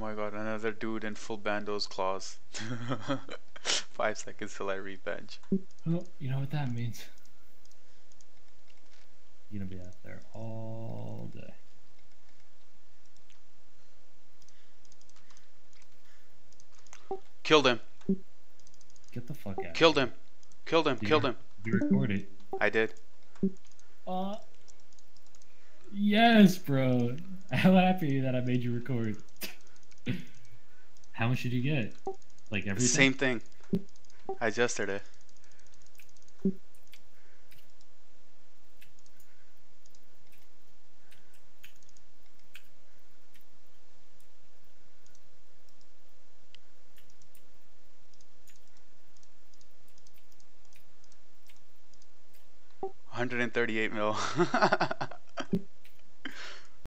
my god, another dude in full bandos claws. 5 seconds till I rebench. Oh, you know what that means? You're gonna be out there all day. Killed him. Get the fuck out. Killed him. Killed him. Killed him. You recorded. I did. Yes, bro. I'm happy that I made you record. How much did you get? Like everything? Same thing. I adjusted it. $138 mil.